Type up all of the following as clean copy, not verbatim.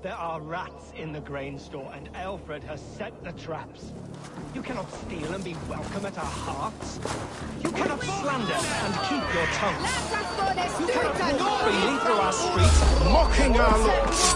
There are rats in the grain store, and Alfred has set the traps. You cannot steal and be welcome at our hearths. You cannot slander and keep your tongue. You cannot walk freely through our streets, mocking our lords.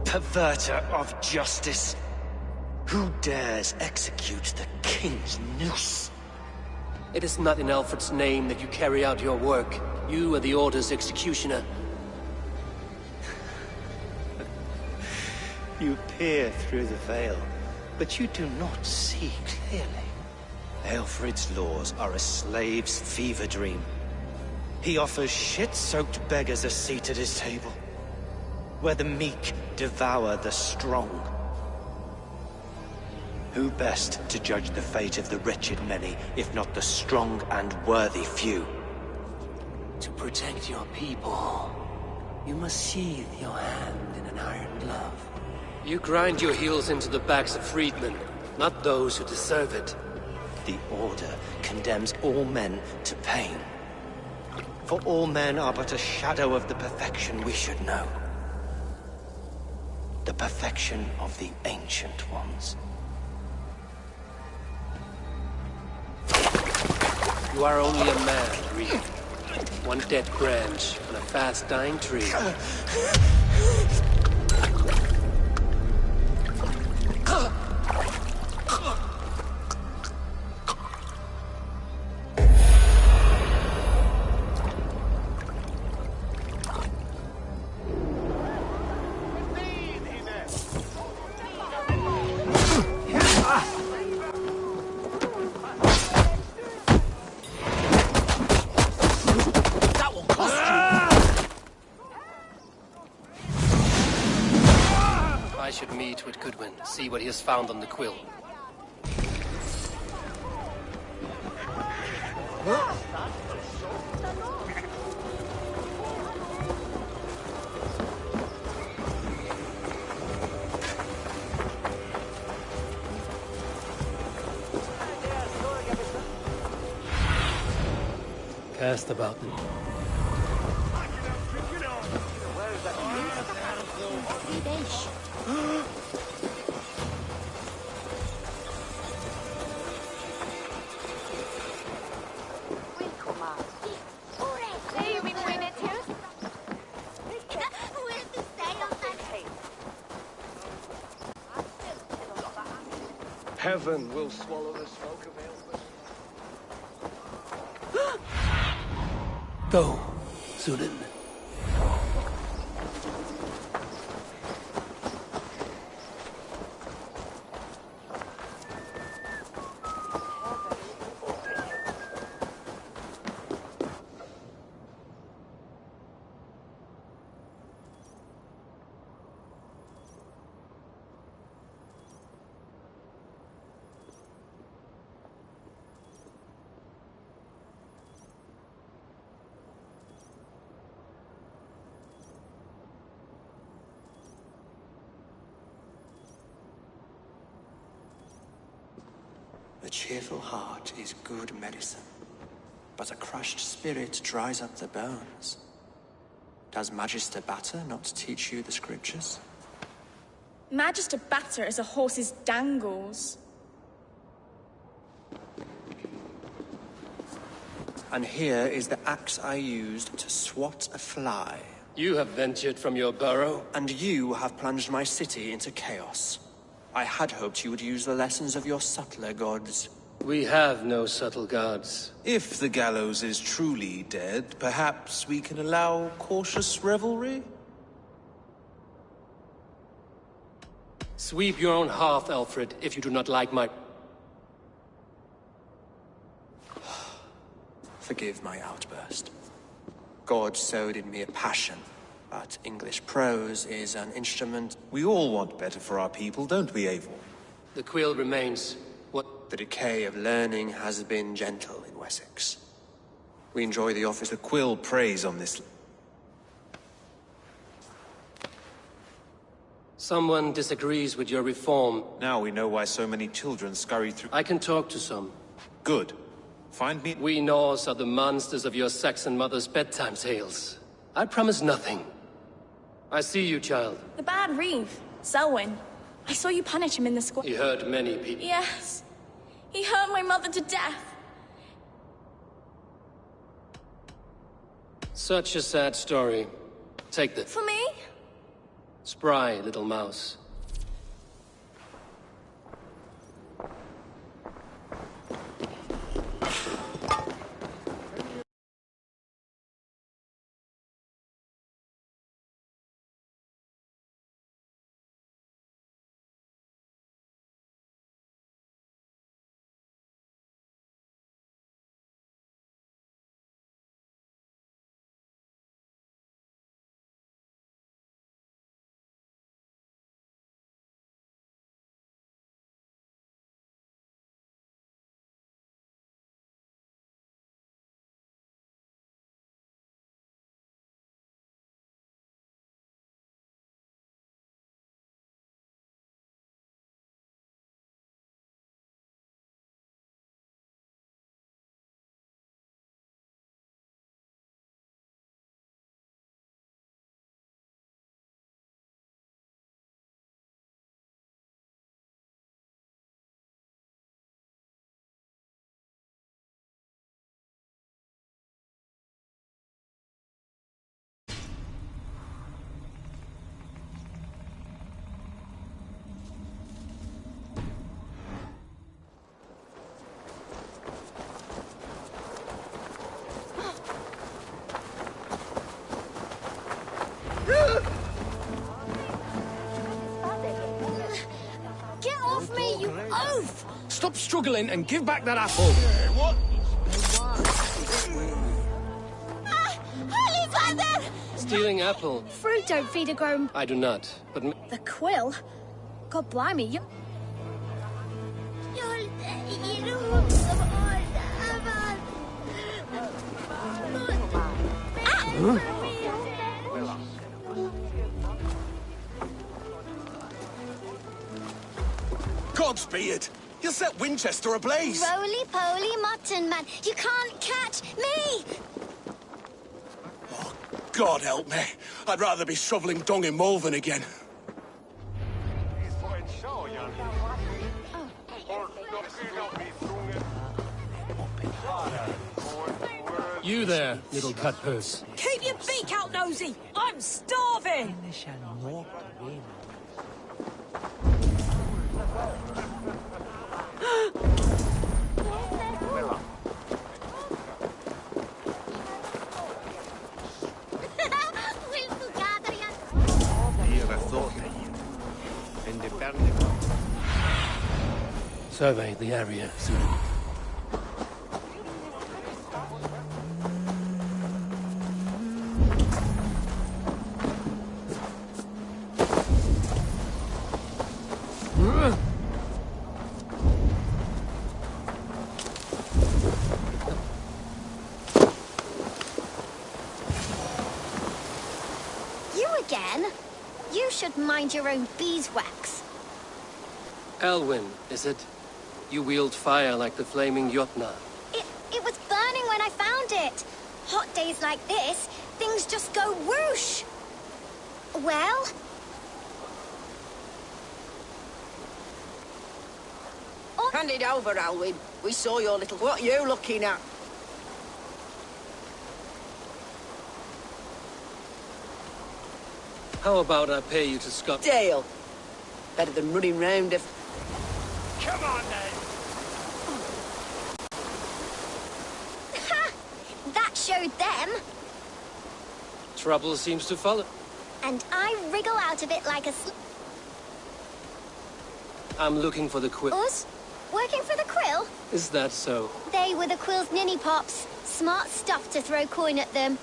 Perverter of justice! Who dares execute the king's noose? It is not in Alfred's name that you carry out your work. You are the Order's executioner. You peer through the veil, but you do not see clearly. Alfred's laws are a slave's fever dream. He offers shit-soaked beggars a seat at his table, where the meek devour the strong. Who best to judge the fate of the wretched many, if not the strong and worthy few? To protect your people, you must sheathe your hand in an iron glove. You grind your heels into the backs of freedmen, not those who deserve it. The Order condemns all men to pain. For all men are but a shadow of the perfection we should know. The perfection of the Ancient Ones. You are only a man, Reed. One dead branch on a fast-dying tree. I should meet with Goodwin, see what he has found on the quill. Cast about them. Heaven will swallow the smoke of Aelfred. Go, Sunan. A cheerful heart is good medicine, but a crushed spirit dries up the bones. Does Magister Batter not teach you the scriptures? Magister Batter is a horse's dangles. And here is the axe I used to swat a fly. You have ventured from your burrow. And you have plunged my city into chaos. I had hoped you would use the lessons of your subtler gods. We have no subtle gods. If the gallows is truly dead, perhaps we can allow cautious revelry? Sweep your own hearth, Alfred, if you do not like my... Forgive my outburst. God sowed in me a passion, But English prose is an instrument. We all want better for our people, don't we, Eivor? The quill remains. What? The decay of learning has been gentle in Wessex. We enjoy the office. The quill preys on this. Someone disagrees with your reform. Now we know why so many children scurry through. I can talk to some. Good. Find me. We Norse are the monsters of your Saxon mother's bedtime tales. I promise nothing. I see you, child. The bad Reeve, Selwyn. I saw you punish him in the square. He hurt many people. Yes. He hurt my mother to death. Such a sad story. Take this. For me? Spry, little mouse. Get off me, you oaf! Stop struggling and give back that apple. What? Holy Father! Stealing apple. Fruit don't feed a grown... I do not, but... The quill? God blimey, you... Godspeed! You'll set Winchester ablaze! Roly-poly mutton man, you can't catch me! Oh, God help me. I'd rather be shoveling dung in Malvern again. You there, little cutpurse. Keep your beak out, nosy! I'm starving! Survey the area soon. You again? You should mind your own beeswax. Elwyn, is it? You wield fire like the flaming Jotnar. It was burning when I found it. Hot days like this, things just go whoosh. Well? Hand it over, Alwyn. We saw your little... What are you looking at? How about I pay you to Scot? Dale. Better than running round a... Come on, then! Ha! That showed them. Trouble seems to follow. And I wriggle out of it like a I'm looking for the quill. Us? Working for the quill? Is that so? They were the quill's ninny pops. Smart stuff to throw coin at them.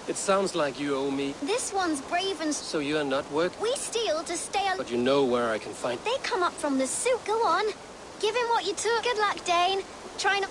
It sounds like you owe me. This one's brave and... So you are not working? We steal to stay alive. But you know where I can find... They come up from the soup. Go on. Give him what you took. Good luck, Dane. Try not...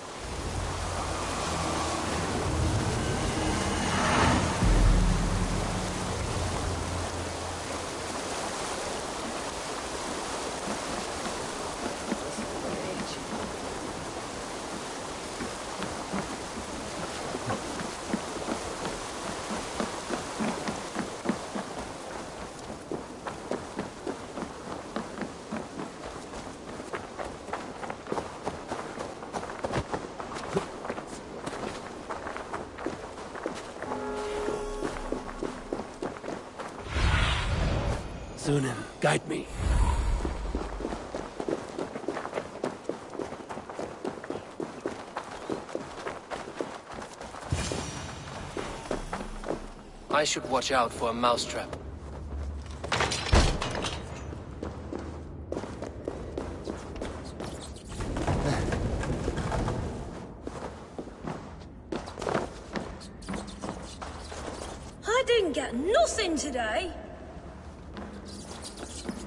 Sunan, guide me. I should watch out for a mousetrap. I didn't get nothing today.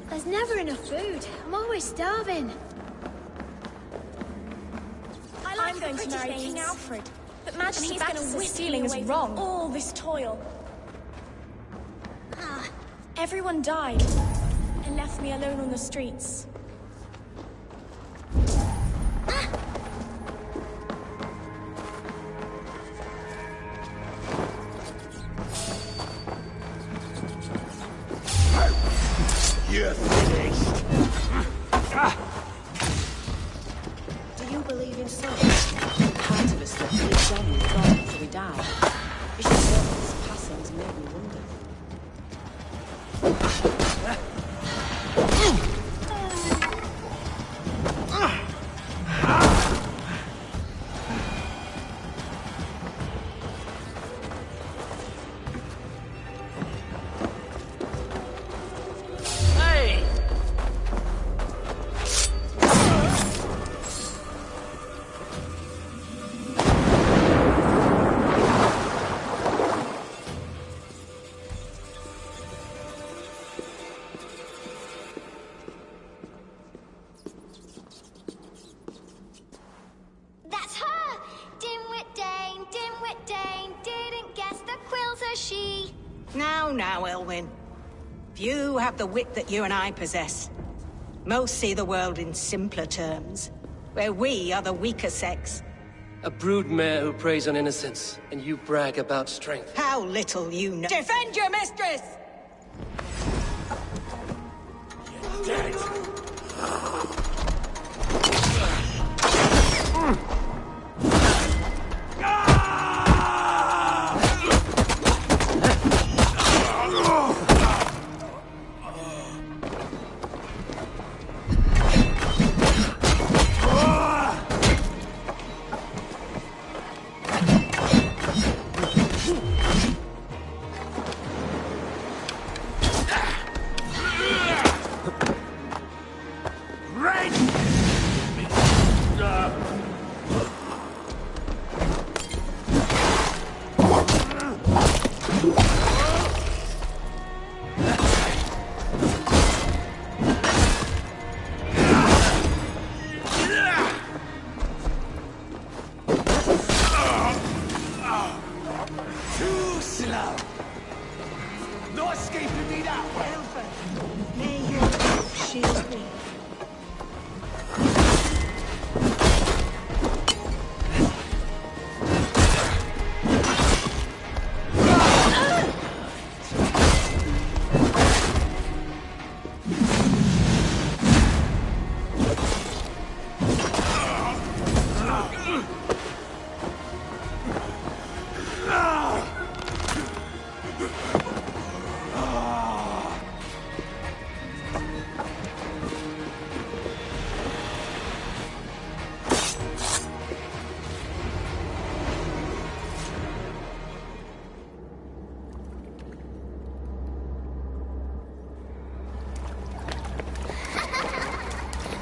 There's never enough food. I'm always starving. I'm going to marry King Alfred, but Majesty Baxter stealing is wrong. All this toil. Everyone died and left me alone on the streets. You're finished. Do you believe in souls? Part of us that lives on with God after we die. It's just this passing's made me wonder. Now, Elwyn. Few have the wit that you and I possess. Most see the world in simpler terms, where we are the weaker sex. A broodmare who preys on innocence, and you brag about strength. How little you know. Defend your mistress! You're dead.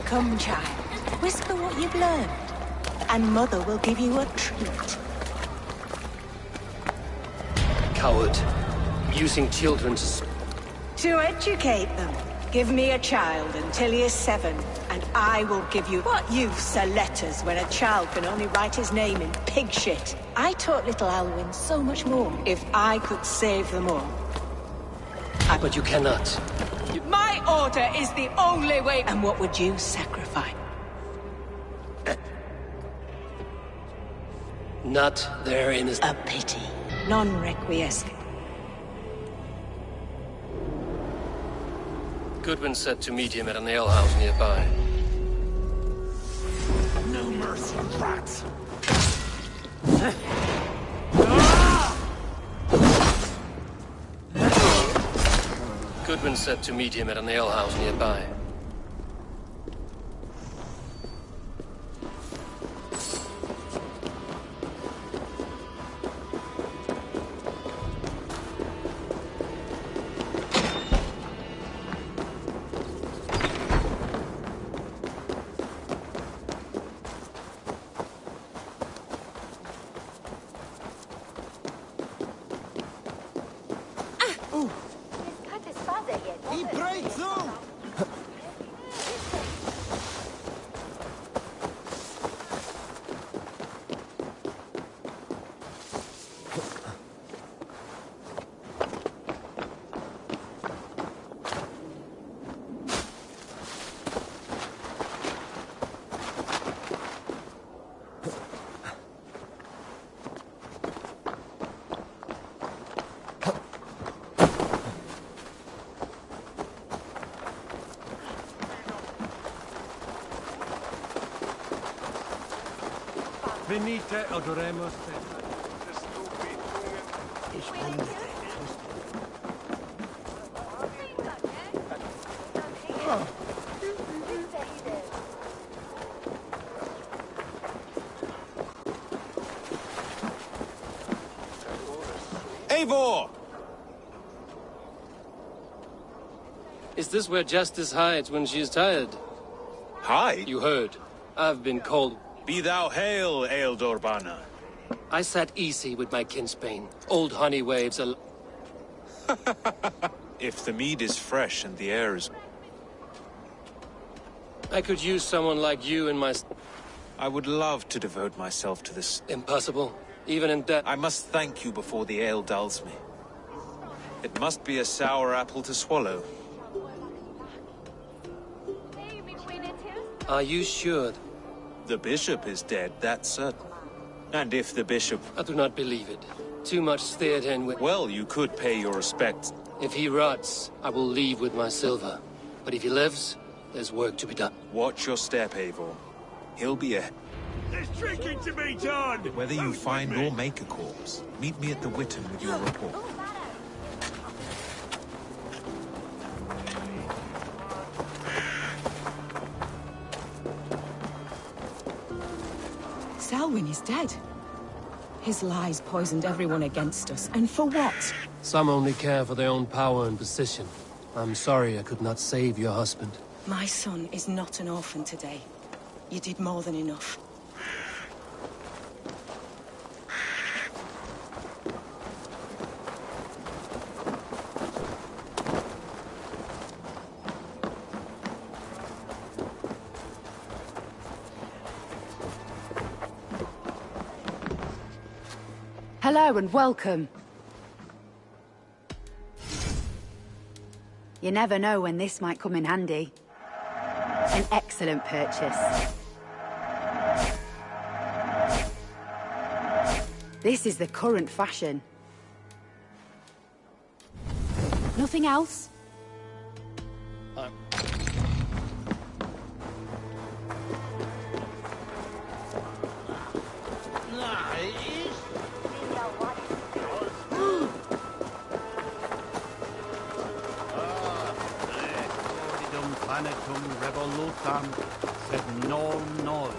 Come, child. Whisper what you've learned, and Mother will give you a treat. coward. Using children To educate them. Give me a child until he is 7, and I will give you... What use are letters when a child can only write his name in pig shit? I taught little Alwyn so much more. If I could save them all. But you cannot. My order is the only way. And what would you sacrifice? Not their innocence. A pity. Non requiescat. Goodwin said to meet him at an alehouse nearby. No mercy, rats! Goodwin said to meet him at an alehouse nearby. Venite, odoremos. Eivor! Is this where Justice hides when she is tired? Hide? You heard. I've been called... Be thou hail, Ealdorbanna. I sat easy with my kinsbane. Old honey waves are... If the mead is fresh and the air is... I could use someone like you in my... I would love to devote myself to this. Impossible. Even in death. I must thank you before the ale dulls me. It must be a sour apple to swallow. Are you sure? The bishop is dead, that's certain. And if the bishop... I do not believe it. Too much stared in with... Well, you could pay your respects. If he rots, I will leave with my silver. But if he lives, there's work to be done. Watch your step, Eivor. He'll be a... There's drinking to be done! Whether you find or make a corpse, meet me at the Witten with your report. Selwyn is dead. His lies poisoned everyone against us, and for what? Some only care for their own power and position. I'm sorry I could not save your husband. My son is not an orphan today. You did more than enough. Hello and welcome. You never know when this might come in handy. An excellent purchase. This is the current fashion. Nothing else? Planetum revolutam, sed non noi.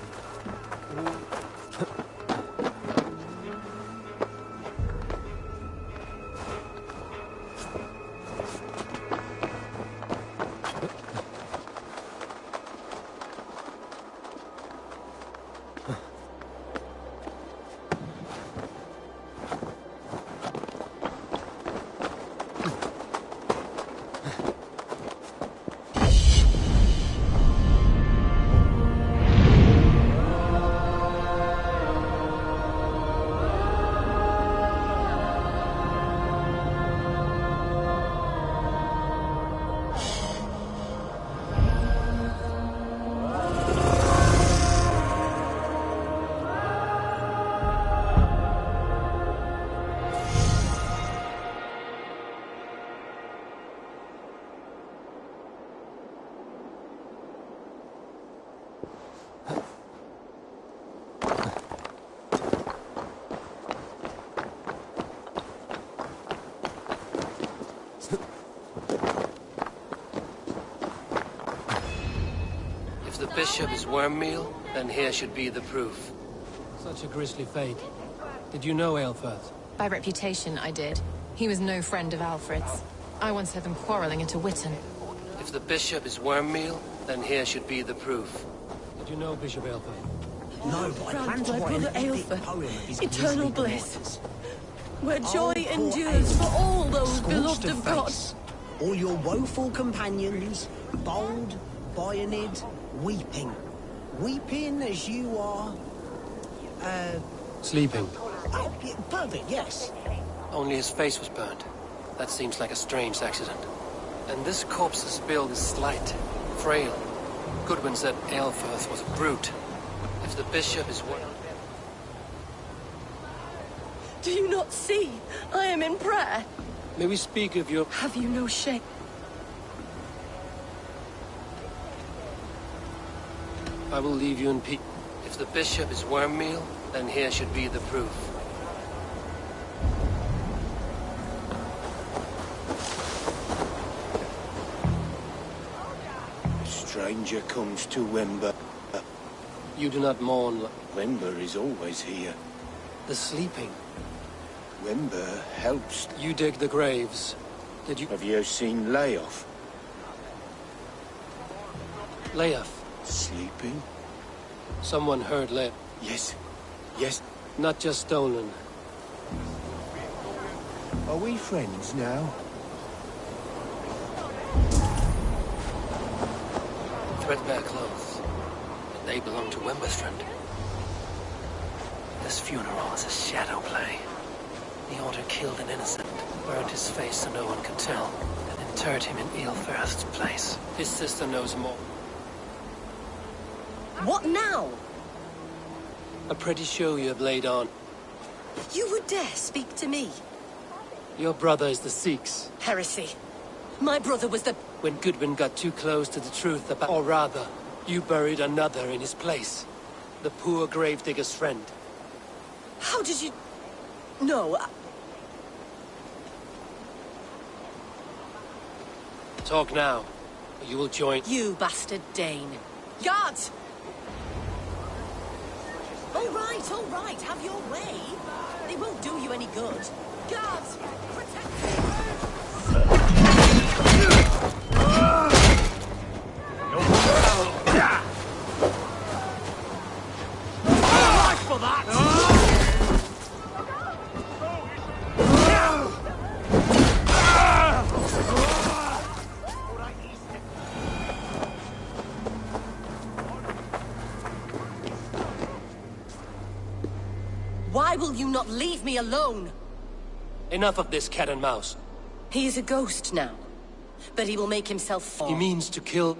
bishop is worm meal, then here should be the proof. Such a grisly fate. Did you know Aelfirth? By reputation, I did. He was no friend of Alfred's. I once heard them quarreling at a Witten. If the bishop is worm meal, then here should be the proof. Did you know Bishop Aelfirth? No, but I plan to write an epic poem of his eternal bliss, where joy endures for all those beloved of God. All your woeful companions, bold, Bionid, weeping. Weeping as you are... Sleeping. Oh, perfect, yes. Only his face was burned. That seems like a strange accident. And this corpse's build is slight, frail. Goodwin said Aelfirth was a brute. If the bishop is one... Do you not see? I am in prayer. May we speak of your... Have you no shame? I will leave you in peace. If the bishop is worm meal, then here should be the proof. A stranger comes to Wember. You do not mourn. Wember is always here. The sleeping. Wember helps. You dig the graves. Did you... Have you seen Leof? Leof. Sleeping? Someone heard Leof. Yes. Yes. Not just stolen. Are we friends now? Threadbare clothes. They belong to Wember's friend. This funeral is a shadow play. The Order killed an innocent, burned his face so no one could tell, and interred him in Aelfirth's place. His sister knows more. What now? A pretty show you have laid on. You would dare speak to me? Your brother is the Sikhs. Heresy. My brother was the... When Goodwin got too close to the truth about... Or rather, you buried another in his place. The poor gravedigger's friend. How did you... No, Talk now, or you will join... You bastard Dane. Guards! All right, have your way. They won't do you any good. Guards, protect for that! Why will you not leave me alone? Enough of this cat and mouse. He is a ghost now, but he will make himself fall. He means to kill...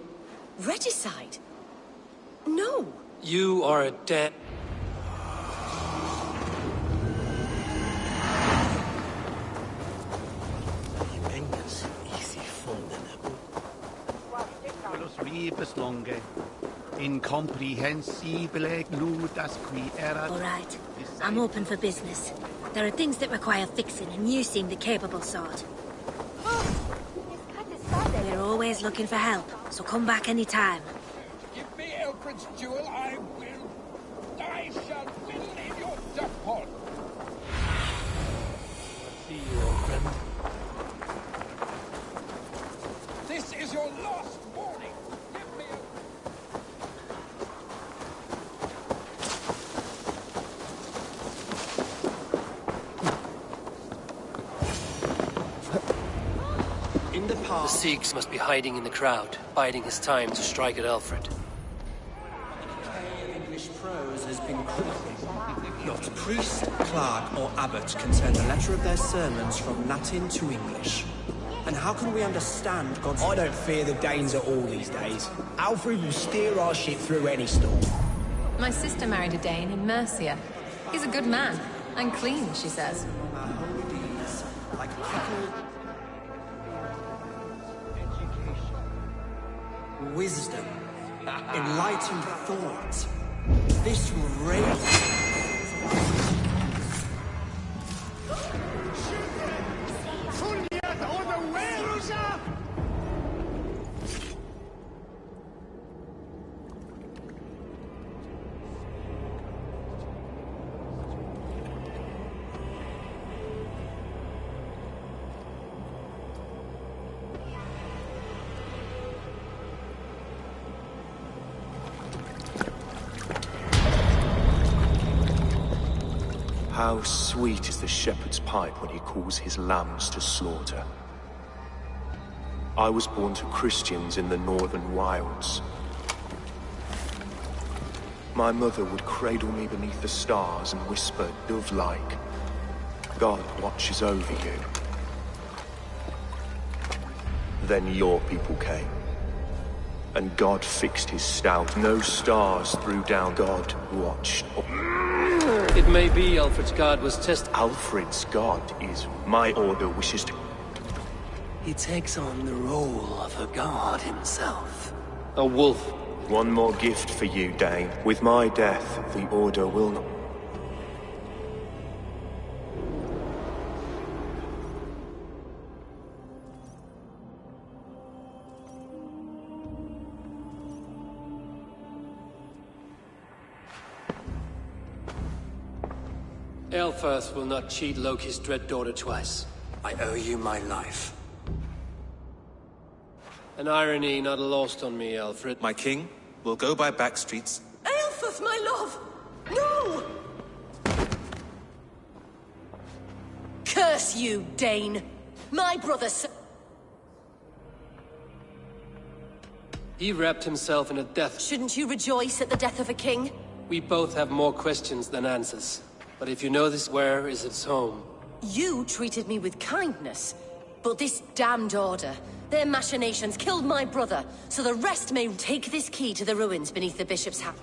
Regicide? No. You are a dead... All right. I'm open for business. There are things that require fixing, and you seem the capable sort. We're always looking for help, so come back anytime. Give me Elfred's jewel, I will. I shall whittle in your duck pond. See you, old friend. This is your last warning. Give me In the past... The Sikhs must be hiding in the crowd, biding his time to strike at Alfred. English prose has been not priest, clerk, or abbot can send a letter of their sermons from Latin to English. And how can we understand God's... I don't fear the Danes at all these days. Alfred will steer our ship through any storm. My sister married a Dane in Mercia. He's a good man, and clean, she says. Our holy deeds, like pickled... Wisdom, enlightened thought. This race... How sweet is the shepherd's pipe when he calls his lambs to slaughter. I was born to Christians in the northern wilds. My mother would cradle me beneath the stars and whisper, dove-like, God watches over you. Then your people came, and God fixed his stout. No stars threw down, God watched. It may be Alfred's god was tested. Alfred's god is my order wishes to... He takes on the role of a god himself. A wolf. One more gift for you, Dane. With my death, the order will not... Aelfirth will not cheat Loki's dread daughter twice. I owe you my life. An irony not lost on me, Alfred. My king, we'll go by back streets. Aelfirth, my love! No! Curse you, Dane! My brother... He wrapped himself in a death... Shouldn't you rejoice at the death of a king? We both have more questions than answers. But if you know this, where is its home? You treated me with kindness. But this damned order, their machinations killed my brother, so the rest may take this key to the ruins beneath the bishop's house.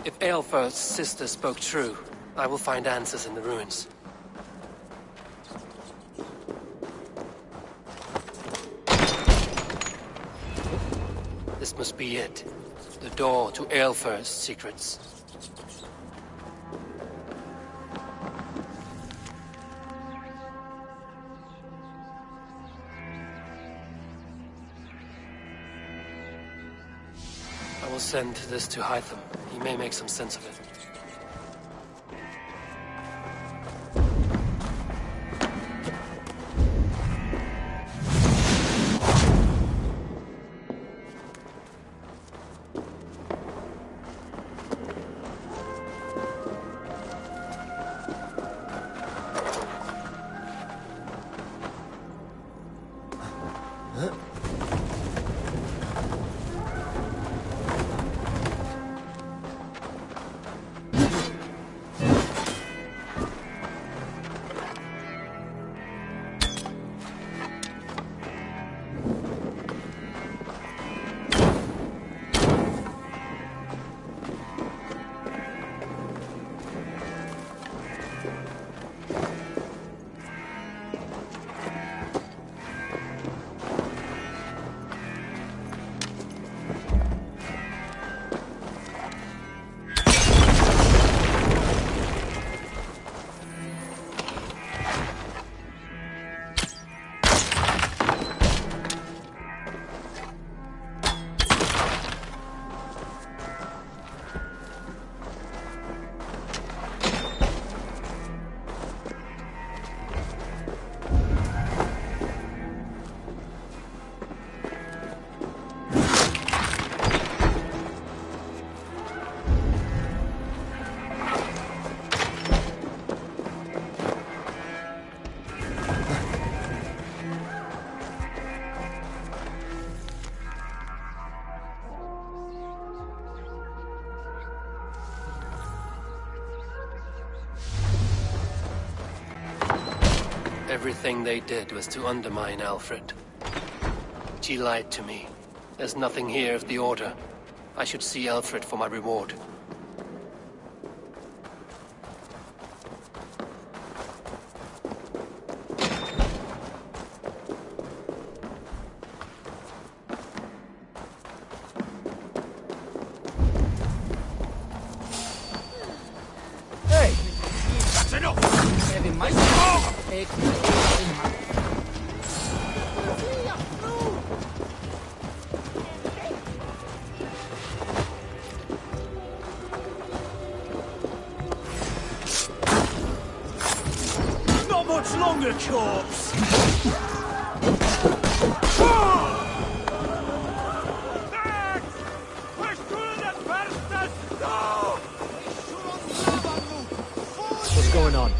If Aelfirth's sister spoke true, I will find answers in the ruins. This must be it. The door to Aelfirth's secrets. I will send this to Hytham. He may make some sense of it. Everything they did was to undermine Alfred. She lied to me. There's nothing here of the Order. I should see Alfred for my reward. What's going on?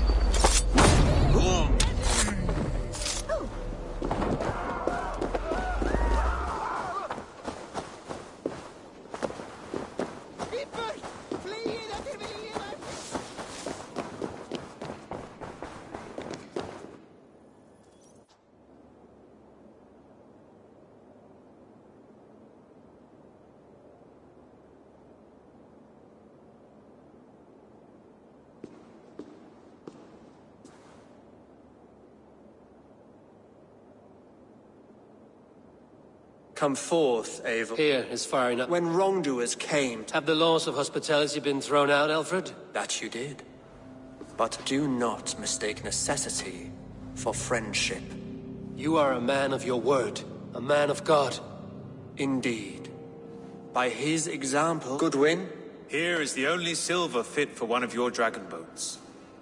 Come forth, Eivor. Here is far enough. When wrongdoers came... Have the laws of hospitality been thrown out, Alfred? That you did. But do not mistake necessity for friendship. You are a man of your word, a man of God. Indeed. By his example... Goodwin? Here is the only silver fit for one of your dragon boats.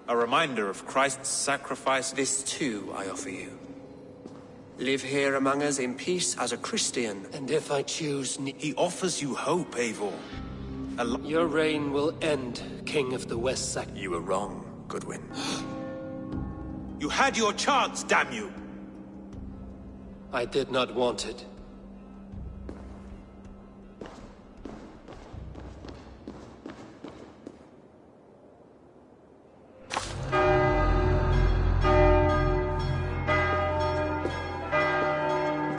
A reminder of Christ's sacrifice. This too I offer you. Live here among us in peace as a Christian. And if I choose... He offers you hope, Eivor. Your reign will end, King of the West Sac... You were wrong, Goodwin. You had your chance, damn you! I did not want it.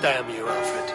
Damn you, Alfred.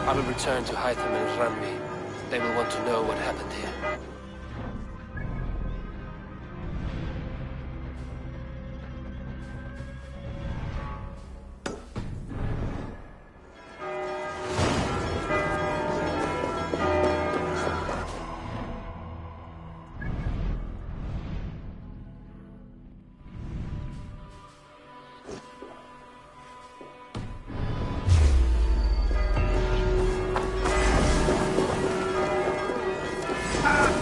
I will return to Hytham and Ranmi. They will want to know what happened here. Ah!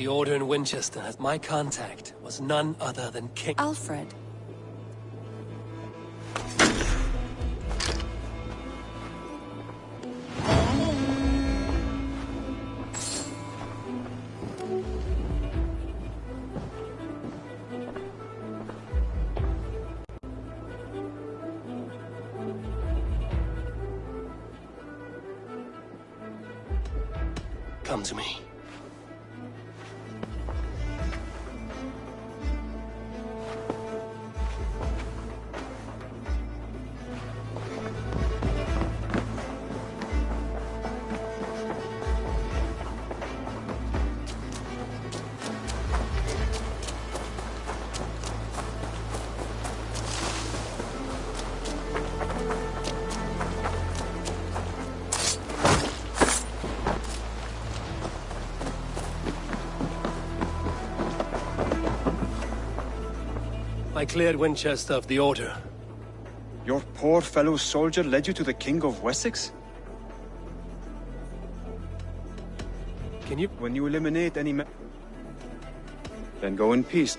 The Order in Winchester has my contact was none other than King Alfred. Come to me. I cleared Winchester of the Order. Your poor fellow soldier led you to the King of Wessex? Can you... When you eliminate any then go in peace.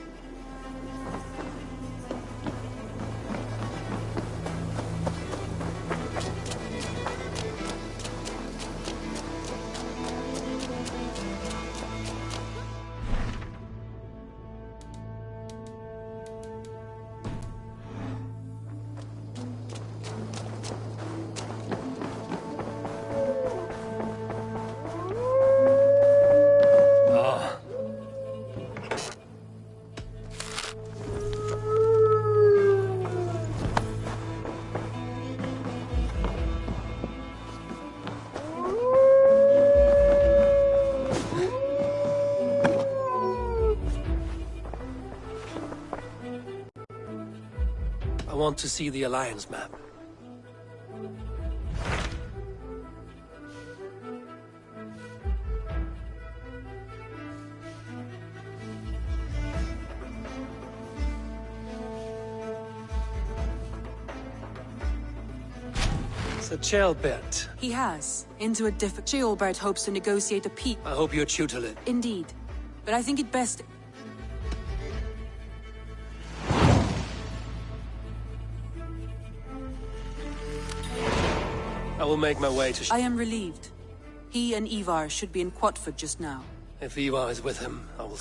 I want to see the Alliance map. It's a Ceolbert. He has. Into a difficult... Ceolbert hopes to negotiate a peace. I hope you're tutor it. Indeed. But I think it best... I will make my way to... I am relieved. He and Ivar should be in Quatford just now. If Ivar is with him, I will...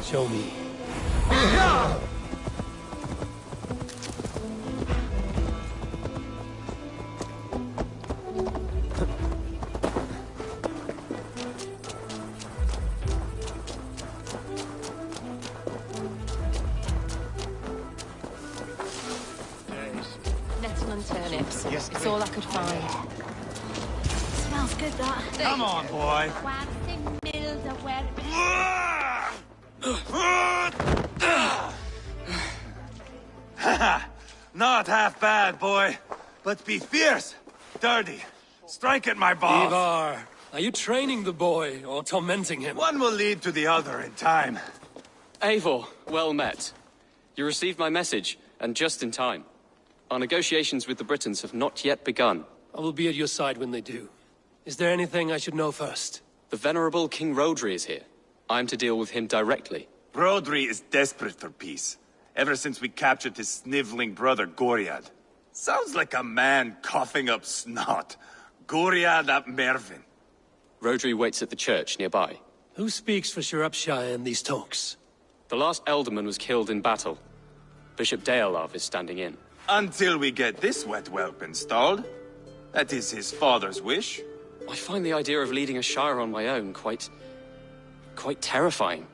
Show me. Nettle and turnips. Yes, it's all I could find. Smells good, that. Come on, boy. Not half bad, boy. But be fierce, dirty. Strike at my balls. Ivar, are you training the boy or tormenting him? One will lead to the other in time. Eivor, well met. You received my message, and just in time. Our negotiations with the Britons have not yet begun. I will be at your side when they do. Is there anything I should know first? The venerable King Rodri is here. I'm to deal with him directly. Rodri is desperate for peace. Ever since we captured his sniveling brother, Goriad. Sounds like a man coughing up snot. Goriad ap Mervin. Rodri waits at the church nearby. Who speaks for Shropshire in these talks? The last Elderman was killed in battle. Bishop Deolav is standing in. Until we get this wet whelp installed. That is his father's wish. I find the idea of leading a shire on my own quite terrifying.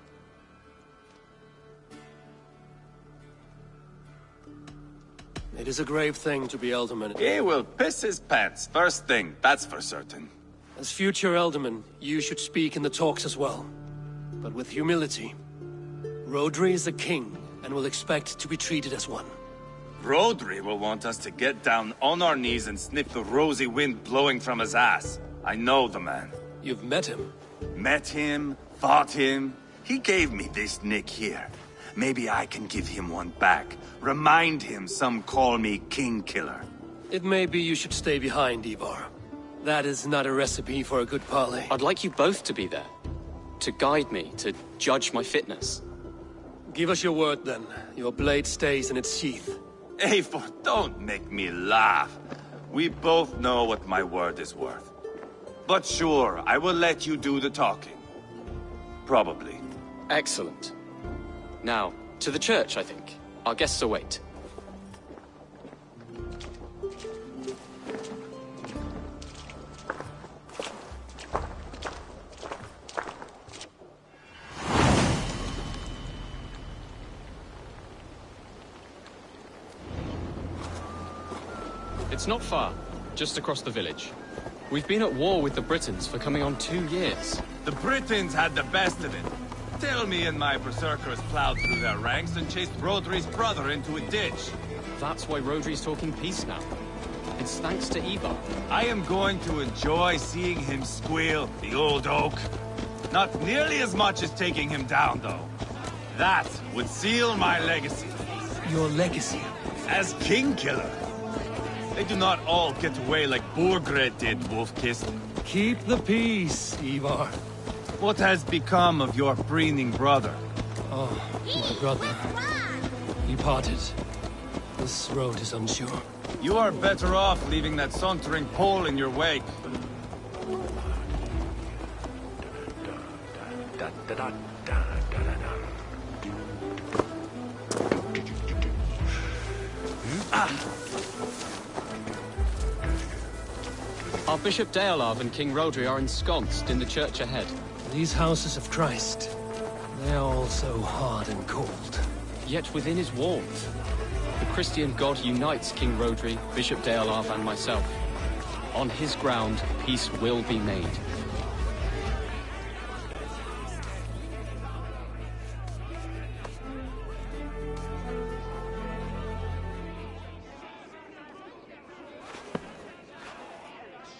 It is a grave thing to be Elderman. He will piss his pants, first thing, that's for certain. As future Elderman, you should speak in the talks as well. But with humility. Rodri is the king, and will expect to be treated as one. Rodri will want us to get down on our knees and sniff the rosy wind blowing from his ass. I know the man. You've met him? Met him, fought him. He gave me this nick here. Maybe I can give him one back. Remind him some call me King Killer. It may be you should stay behind, Ivar. That is not a recipe for a good parley. I'd like you both to be there. To guide me, to judge my fitness. Give us your word, then. Your blade stays in its sheath. Eivor, don't make me laugh. We both know what my word is worth. But sure, I will let you do the talking. Probably. Excellent. Now, to the church, I think. Our guests await. It's not far, just across the village. We've been at war with the Britons for coming on 2 years. The Britons had the best of it. Till me and my berserkers plowed through their ranks and chased Rodri's brother into a ditch. That's why Rodri's talking peace now. It's thanks to Ivar. I am going to enjoy seeing him squeal, the old oak. Not nearly as much as taking him down, though. That would seal my legacy. Your legacy? As King Killer. They do not all get away like Borgred did, Wolf-Kissed. Keep the peace, Ivar. What has become of your preening brother? Oh, my brother. He parted. This road is unsure. You are better off leaving that sauntering Pole in your wake. Our Bishop Deolav and King Rodri are ensconced in the church ahead. These houses of Christ, they are all so hard and cold. Yet within his warmth, the Christian God unites King Rodri, Bishop Deolav, and myself. On his ground, peace will be made.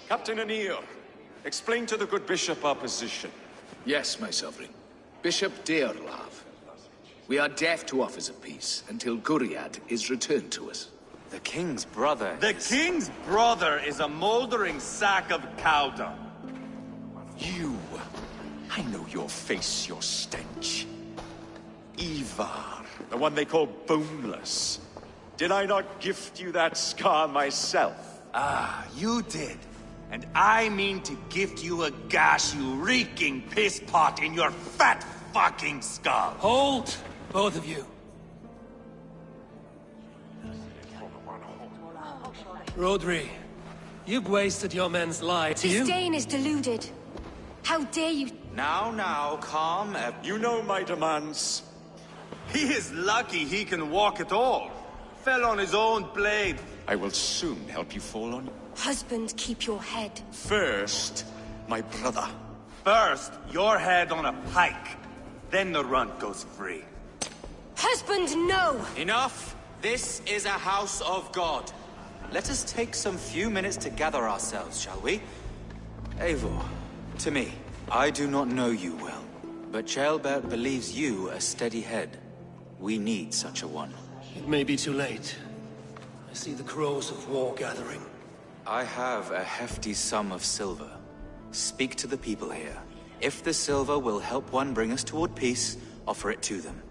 Captain Anir, explain to the good bishop our position. Yes, my sovereign. Bishop Deolav. We are deaf to offers of peace until Guriad is returned to us. The king's brother The king's brother is a moldering sack of cow dung. You I know your face, your stench. Ivar, the one they call boneless. Did I not gift you that scar myself? Ah, you did. And I mean to gift you a gash, you reeking piss pot in your fat fucking skull. Hold, both of you. Rodri, you've wasted your men's lives. Disdain is deluded. How dare you? Now, calm. You know my demands. He is lucky he can walk at all. Fell on his own blade. I will soon help you fall on. Husband, keep your head. First, my brother. First, your head on a pike. Then the runt goes free. Husband, no! Enough! This is a house of God. Let us take some few minutes to gather ourselves, shall we? Eivor, to me, I do not know you well, but Ceolbert believes you a steady head. We need such a one. It may be too late. I see the crows of war gathering. I have a hefty sum of silver. Speak to the people here. If the silver will help one bring us toward peace, offer it to them.